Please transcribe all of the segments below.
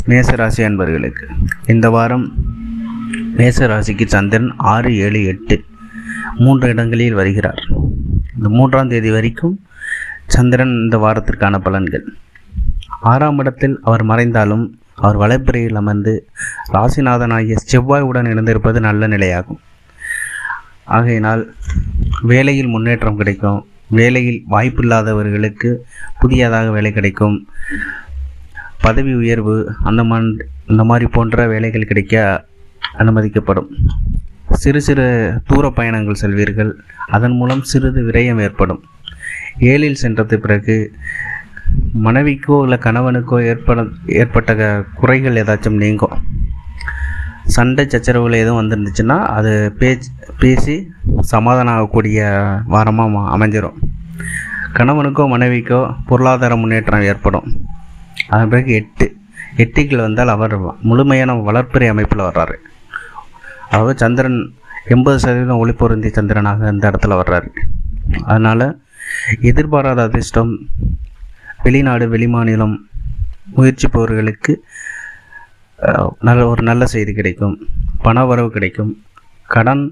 மேசராசி அன்பர்களுக்கு இந்த வாரம் மேசராசிக்கு சந்திரன் 6, 7, 8 3 இடங்களில் வருகிறார். இந்த 3ஆம் தேதி வரைக்கும் சந்திரன் இந்த வாரத்திற்கான பலன்கள். 6ஆம் இடத்தில் அவர் மறைந்தாலும் அவர் வளர்பிறையில் அமர்ந்து ராசிநாதனாகிய செவ்வாயுடன் இணைந்திருப்பது நல்ல நிலையாகும். ஆகையினால் வேலையில் முன்னேற்றம் கிடைக்கும். வேலையில் வாய்ப்பில்லாதவர்களுக்கு புதியதாக வேலை கிடைக்கும். பதவி உயர்வு அந்த மாதிரி போன்ற வேலைகள் கிடைக்க அனுமதிக்கப்படும். சிறு சிறு தூர பயணங்கள் செல்வீர்கள். அதன் மூலம் சிறிது விரயம் ஏற்படும். 7இல் சென்றது பிறகு மனைவிக்கோ இல்லை கணவனுக்கோ ஏற்பட்ட குறைகள் ஏதாச்சும் நீங்கும். சண்டை சச்சரவுகள் எதுவும் வந்துருந்துச்சுன்னா அது பேசி சமாதானம் ஆகக்கூடிய வாரமாக அமைஞ்சிடும். கணவனுக்கோ மனைவிக்கோ பொருளாதார முன்னேற்றம் ஏற்படும். அதன் பிறகு 8கள் வந்தால் அவர் முழுமையான வளர்ப்பிறை அமைப்பில் வர்றாரு. அதாவது சந்திரன் 80% ஒளி பொருந்திய சந்திரனாக இந்த இடத்துல வர்றாரு. அதனால் எதிர்பாராத அதிர்ஷ்டம், வெளிநாடு வெளிமாநிலம் முயற்சிப்பவர்களுக்கு ஒரு நல்ல செய்தி கிடைக்கும். பண வரவு கிடைக்கும். கடன்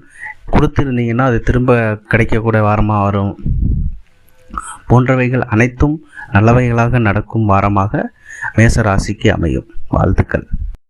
கொடுத்துருந்தீங்கன்னா அது திரும்ப கிடைக்கக்கூடிய வாரமாக வரும். போன்றவைகள் அனைத்தும் நல்லவைகளாக நடக்கும் வாரமாக மேசராசிக்கு அமையும். வாழ்த்துக்கள்.